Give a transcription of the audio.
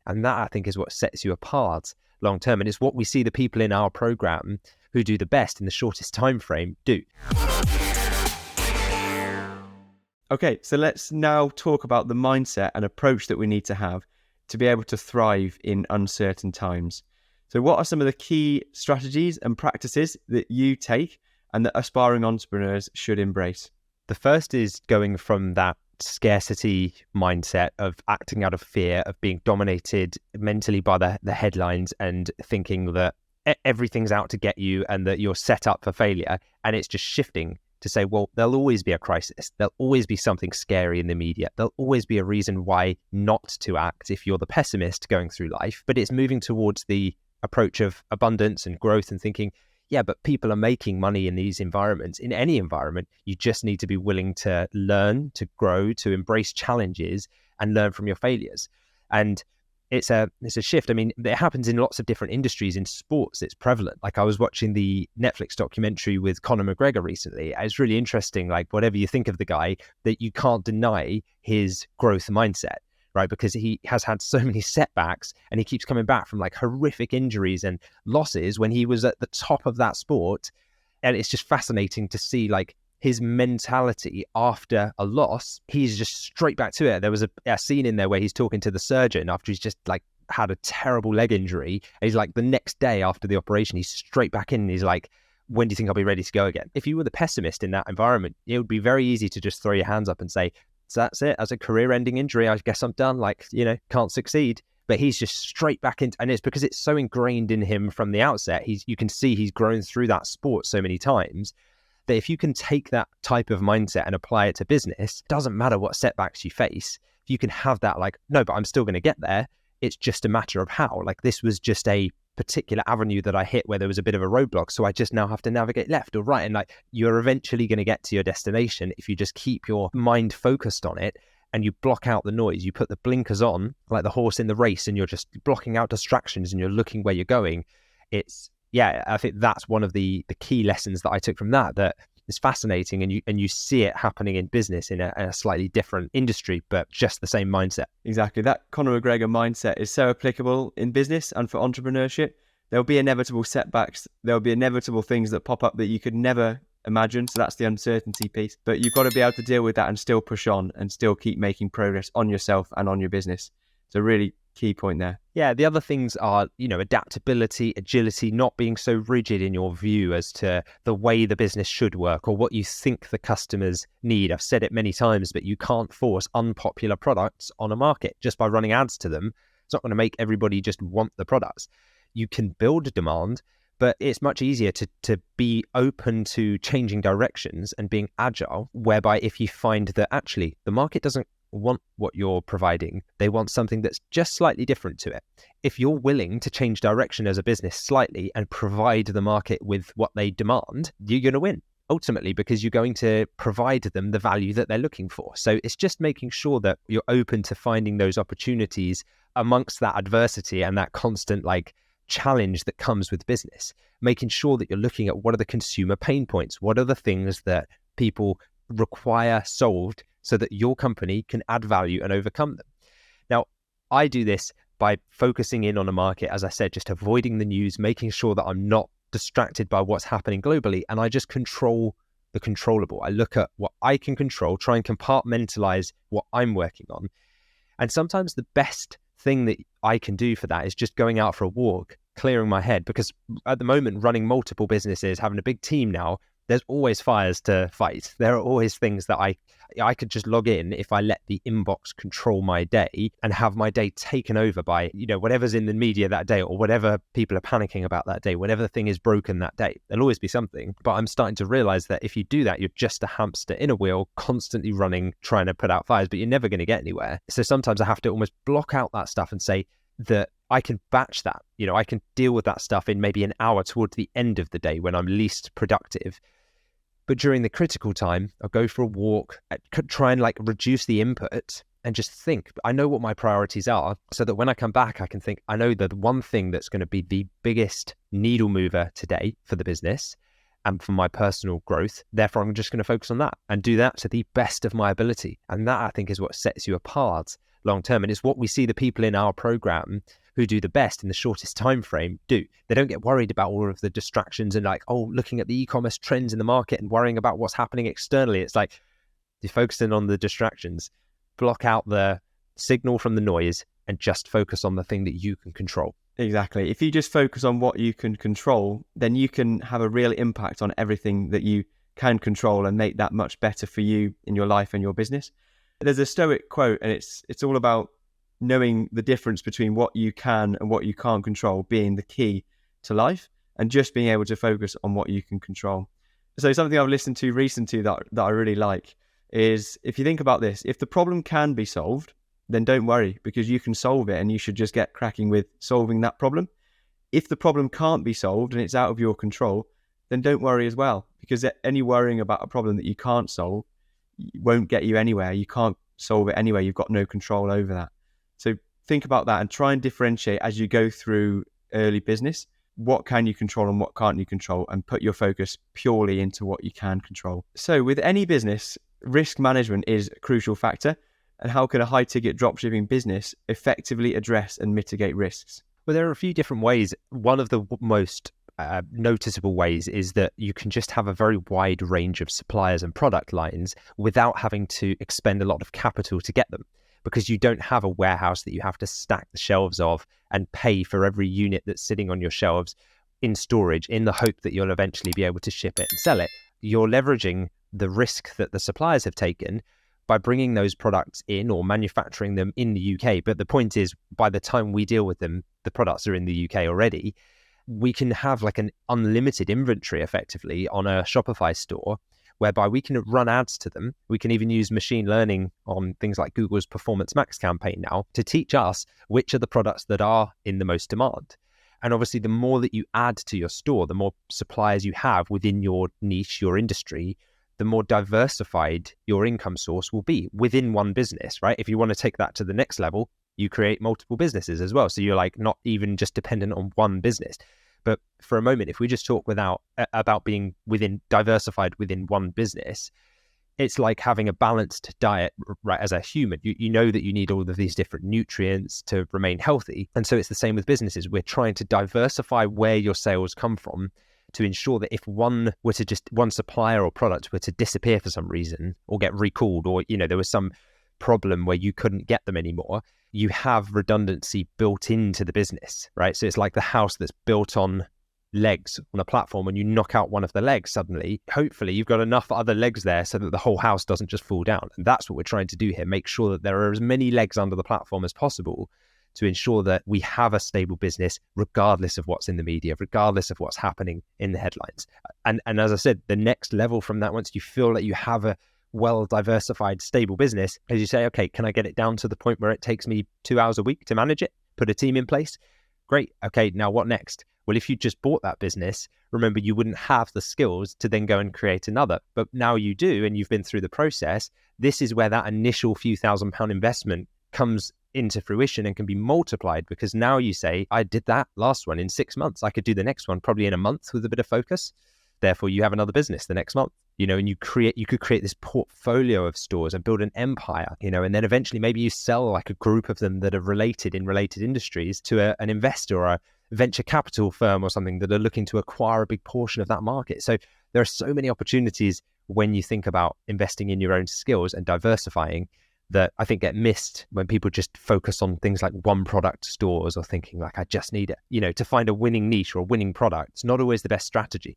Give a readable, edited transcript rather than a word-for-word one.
And that, I think, is what sets you apart long term. And it's what we see the people in our program who do the best in the shortest time frame do. Okay, so let's now talk about the mindset and approach that we need to have to be able to thrive in uncertain times. So what are some of the key strategies and practices that you take and that aspiring entrepreneurs should embrace? The first is going from that scarcity mindset of acting out of fear, of being dominated mentally by the headlines and thinking that everything's out to get you and that you're set up for failure. And it's just shifting to say, well, there'll always be a crisis. There'll always be something scary in the media. There'll always be a reason why not to act if you're the pessimist going through life. But it's moving towards the approach of abundance and growth and thinking, yeah, but people are making money in these environments. In any environment, you just need to be willing to learn, to grow, to embrace challenges and learn from your failures. And it's a shift. I mean, it happens in lots of different industries. In sports, it's prevalent. Like I was watching the Netflix documentary with Conor McGregor recently. It's really interesting, like whatever you think of the guy, that you can't deny his growth mindset, right? Because he has had so many setbacks and he keeps coming back from like horrific injuries and losses when he was at the top of that sport. And it's just fascinating to see like his mentality after a loss. He's just straight back to it. There was a scene in there where he's talking to the surgeon after he's just like had a terrible leg injury. And he's like, the next day after the operation, he's straight back in and he's like, when do you think I'll be ready to go again? If you were the pessimist in that environment, it would be very easy to just throw your hands up and say, so that's it. As a career-ending injury, I guess I'm done. Like, can't succeed. But he's just straight back into, and it's because it's so ingrained in him from the outset. You can see he's grown through that sport so many times that if you can take that type of mindset and apply it to business, it doesn't matter what setbacks you face. If you can have that like, no, but I'm still going to get there. It's just a matter of how. Like this was just a particular avenue that I hit where there was a bit of a roadblock. So I just now have to navigate left or right. And like you're eventually going to get to your destination if you just keep your mind focused on it and you block out the noise. You put the blinkers on like the horse in the race and you're just blocking out distractions and you're looking where you're going. I think that's one of the key lessons that I took from that is fascinating, and you see it happening in business in a slightly different industry, but just the same mindset. Exactly. That Conor McGregor mindset is so applicable in business and for entrepreneurship. There'll be inevitable setbacks. There'll be inevitable things that pop up that you could never imagine. So that's the uncertainty piece. But you've got to be able to deal with that and still push on and still keep making progress on yourself and on your business. So really key point there. Yeah, the other things are, adaptability, agility, not being so rigid in your view as to the way the business should work or what you think the customers need. I've said it many times, but you can't force unpopular products on a market just by running ads to them. It's not going to make everybody just want the products. You can build demand, but it's much easier to be open to changing directions and being agile, whereby if you find that actually the market doesn't want what you're providing, they want something that's just slightly different to it. If you're willing to change direction as a business slightly and provide the market with what they demand, you're going to win ultimately, because you're going to provide them the value that they're looking for. So it's just making sure that you're open to finding those opportunities amongst that adversity and that constant challenge that comes with business, making sure that you're looking at what are the consumer pain points, what are the things that people require solved so that your company can add value and overcome them. Now, I do this by focusing in on a market, as I said, just avoiding the news, making sure that I'm not distracted by what's happening globally, and I just control the controllable. I look at what I can control, try and compartmentalize what I'm working on. And sometimes the best thing that I can do for that is just going out for a walk, clearing my head, because at the moment, running multiple businesses, having a big team now, there's always fires to fight. There are always things that I could just log in if I let the inbox control my day and have my day taken over by, whatever's in the media that day or whatever people are panicking about that day, whatever the thing is broken that day. There'll always be something. But I'm starting to realize that if you do that, you're just a hamster in a wheel, constantly running, trying to put out fires, but you're never going to get anywhere. So sometimes I have to almost block out that stuff and say that I can batch that. I can deal with that stuff in maybe an hour towards the end of the day when I'm least productive. But during the critical time, I'll go for a walk, I could try and reduce the input and just think. I know what my priorities are so that when I come back, I can think, I know that the one thing that's going to be the biggest needle mover today for the business and for my personal growth. Therefore, I'm just going to focus on that and do that to the best of my ability. And that, I think, is what sets you apart long term. And it's what we see the people in our program who do the best in the shortest time frame do. They don't get worried about all of the distractions and like, oh, looking at the e-commerce trends in the market and worrying about what's happening externally. It's like you're focusing on the distractions, block out the signal from the noise and just focus on the thing that you can control. Exactly. If you just focus on what you can control, then you can have a real impact on everything that you can control and make that much better for you in your life and your business. There's a Stoic quote, and it's all about knowing the difference between what you can and what you can't control being the key to life, and just being able to focus on what you can control. So something I've listened to recently that I really like is, if you think about this, if the problem can be solved, then don't worry, because you can solve it and you should just get cracking with solving that problem. If the problem can't be solved and it's out of your control, then don't worry as well, because any worrying about a problem that you can't solve won't get you anywhere. You can't solve it anyway. You've got no control over that. So think about that and try and differentiate as you go through early business. What can you control and what can't you control, and put your focus purely into what you can control. So with any business, risk management is a crucial factor. And how can a high ticket dropshipping business effectively address and mitigate risks? Well, there are a few different ways. One of the most noticeable ways is that you can just have a very wide range of suppliers and product lines without having to expend a lot of capital to get them, because you don't have a warehouse that you have to stack the shelves of and pay for every unit that's sitting on your shelves in storage in the hope that you'll eventually be able to ship it and sell it. You're leveraging the risk that the suppliers have taken by bringing those products in or manufacturing them in the UK. But the point is, by the time we deal with them, the products are in the UK already. We can have like an unlimited inventory effectively on a Shopify store, whereby we can run ads to them. We can even use machine learning on things like Google's Performance Max campaign now to teach us which are the products that are in the most demand. And obviously, the more that you add to your store, the more suppliers you have within your niche, your industry, the more diversified your income source will be within one business, right? If you want to take that to the next level, you create multiple businesses as well. So you're like not even just dependent on one business. But for a moment, if we just talk about being diversified within one business, it's like having a balanced diet, right? As a human, you know that you need all of these different nutrients to remain healthy. And so it's the same with businesses. We're trying to diversify where your sales come from to ensure that if one supplier or product were to disappear for some reason or get recalled, or, there was some problem where you couldn't get them anymore, you have redundancy built into the business, right? So it's like the house that's built on legs on a platform. When you knock out one of the legs, suddenly, hopefully you've got enough other legs there so that the whole house doesn't just fall down. And that's what we're trying to do here. Make sure that there are as many legs under the platform as possible to ensure that we have a stable business, regardless of what's in the media, regardless of what's happening in the headlines. And as I said, the next level from that, once you feel that you have a well-diversified, stable business, as you say, okay, can I get it down to the point where it takes me 2 hours a week to manage it, put a team in place? Great. Okay, now what next? Well, if you just bought that business, remember, you wouldn't have the skills to then go and create another. But now you do, and you've been through the process. This is where that initial few £1,000 investment comes into fruition and can be multiplied, because now you say, I did that last one in 6 months. I could do the next one probably in a month with a bit of focus. Therefore, you have another business the next month, and you could create this portfolio of stores and build an empire, and then eventually maybe you sell like a group of them that are related in related industries to an investor or a venture capital firm or something that are looking to acquire a big portion of that market. So there are so many opportunities when you think about investing in your own skills and diversifying that I think get missed when people just focus on things like one product stores or thinking like, I just need it. To find a winning niche or a winning product, it's not always the best strategy.